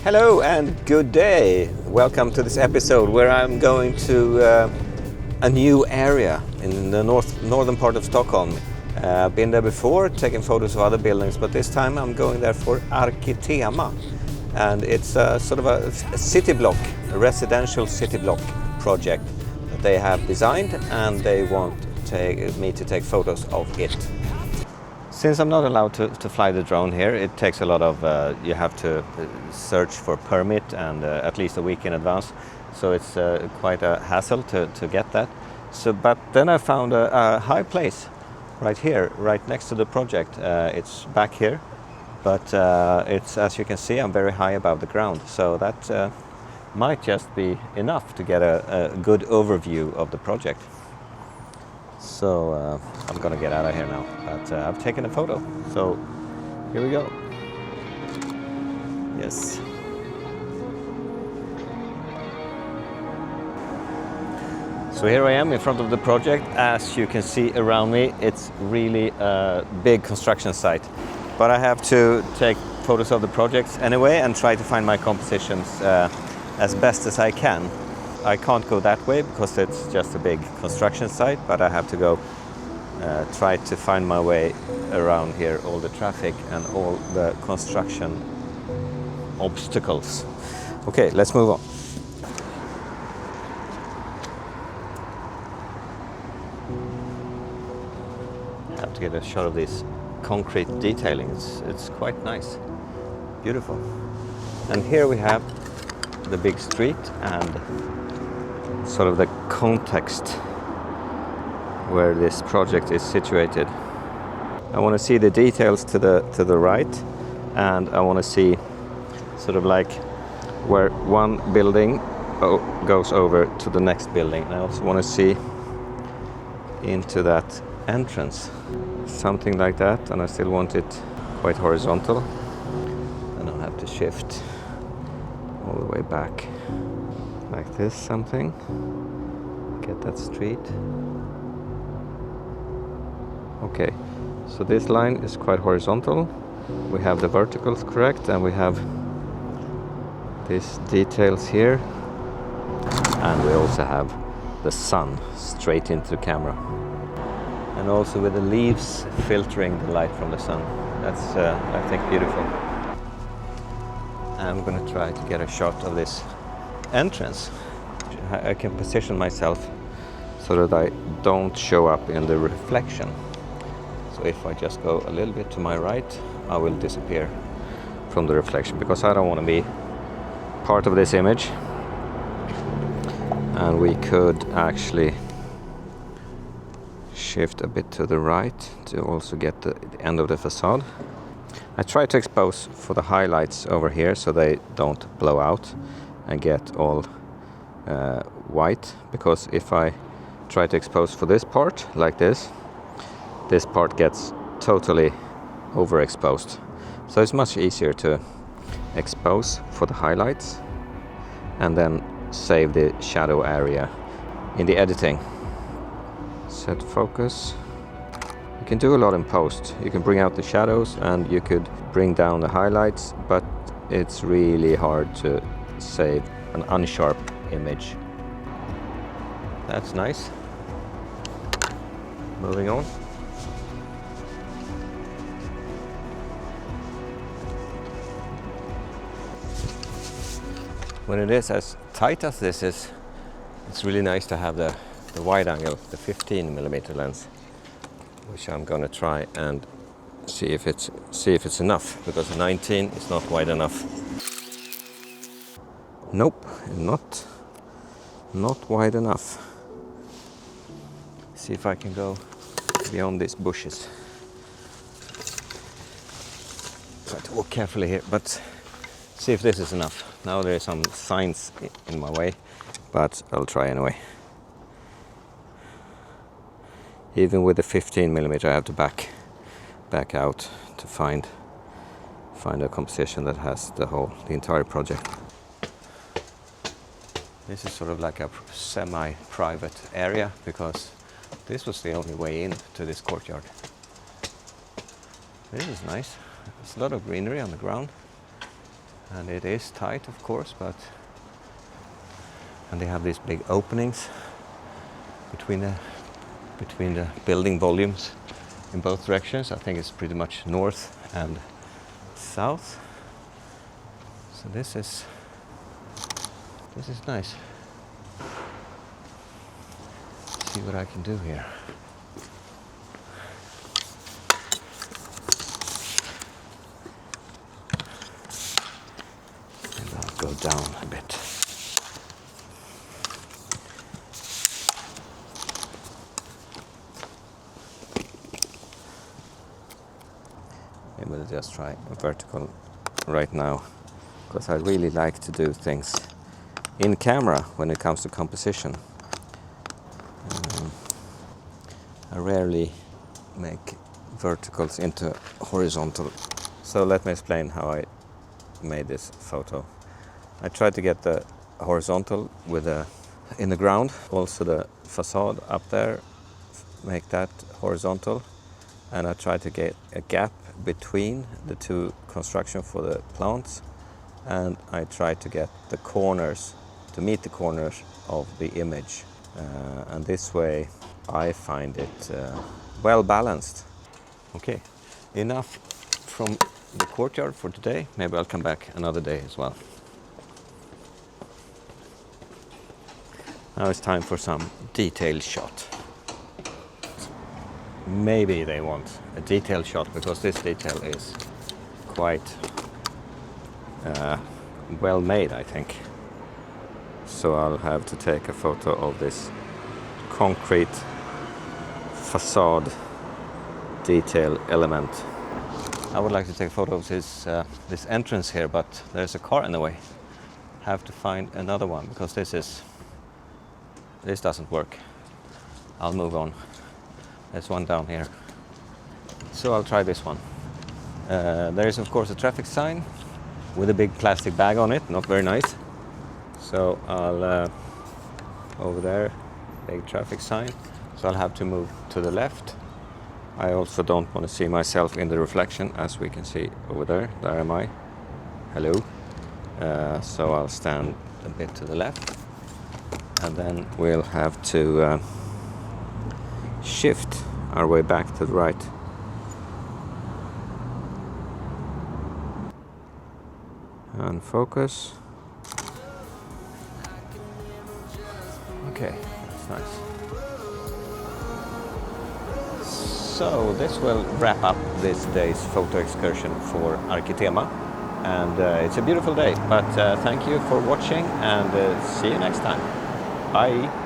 Hello and good day. Welcome to this episode where I'm going to a new area in the northern part of Stockholm. I've been there before, taking photos of other buildings, but this time I'm going there for Arkitema. And it's sort of a city block, a residential city block project that they have designed, and they want me to take photos of it. Since I'm not allowed to fly the drone here, it takes a lot of, you have to search for permit and at least a week in advance. So it's quite a hassle to get that. But then I found a high place right here, right next to the project. It's back here, but it's, as you can see, I'm very high above the ground. So that might just be enough to get a good overview of the project. So I'm gonna get out of here now, but I've taken a photo, so here we go. Yes. So here I am in front of the project. As you can see around me, it's really a big construction site, but I have to take photos of the projects anyway and try to find my compositions as best as I can. I can't go that way because it's just a big construction site, but I have to go try to find my way around here, all the traffic and all the construction obstacles. Okay, let's move on. I have to get a shot of this concrete detailing. It's quite nice, beautiful. And here we have the big street and sort of the context where this project is situated. I want to see the details to the right, and I want to see sort of like where one building goes over to the next building. And I also want to see into that entrance, something like that, and I still want it quite horizontal. And I'll have to shift all the way back. Like this, something. Get that street. Okay, so this line is quite horizontal. We have the verticals correct, and we have these details here. And we also have the sun straight into the camera. And also with the leaves filtering the light from the sun. That's, I think, beautiful. I'm going to try to get a shot of this entrance. I can position myself so that I don't show up in the reflection. So if I just go a little bit to my right, I will disappear from the reflection because I don't want to be part of this image. And we could actually shift a bit to the right to also get the end of the facade. I try to expose for the highlights over here so they don't blow out and get all white, because if I try to expose for this part like this part gets totally overexposed. So it's much easier to expose for the highlights and then save the shadow area in the editing. Set focus. You can do a lot in post. You can bring out the shadows and you could bring down the highlights, but it's really hard to save an unsharp image. That's nice. Moving on. When it is as tight as this is, it's really nice to have the wide angle, the 15mm lens, which I'm gonna try and see if it's enough, because the 19 is not wide enough. Nope, not wide enough. See if I can go beyond these bushes. Try to walk carefully here, but see if this is enough. Now there are some signs in my way, but I'll try anyway. Even with the 15mm, I have to back out to find a composition that has the entire project. This is sort of like a semi-private area because this was the only way in to this courtyard. This is nice. There's a lot of greenery on the ground. and it is tight, of course, but and they have these big openings between the building volumes in both directions. I think it's pretty much north and south. So this is nice. See what I can do here. And I'll go down a bit. Maybe we'll just try vertical right now, because I really like to do things in camera when it comes to composition. I rarely make verticals into horizontal. So let me explain how I made this photo. I tried to get the horizontal with in the ground, also the facade up there, make that horizontal, and I tried to get a gap between the two construction for the plants, and I tried to get the corners to meet the corners of the image, and this way I find it well balanced. Okay, enough from the courtyard for today. Maybe I'll come back another day as well. Now it's time for some detailed shot. Maybe they want a detailed shot because this detail is quite well made, I think. So I'll have to take a photo of this concrete facade detail element. I would like to take a photo of this entrance here, but there's a car in the way. Have to find another one because this doesn't work. I'll move on. There's one down here. So I'll try this one. There is of course a traffic sign with a big plastic bag on it, not very nice. So I'll over there, big traffic sign. So I'll have to move to the left. I also don't want to see myself in the reflection, as we can see over there. There am I. Hello. So I'll stand a bit to the left, and then we'll have to shift our way back to the right. And focus. Okay, that's nice. So this will wrap up this day's photo excursion for Arkitema, and it's a beautiful day, but thank you for watching, and see you next time. Bye.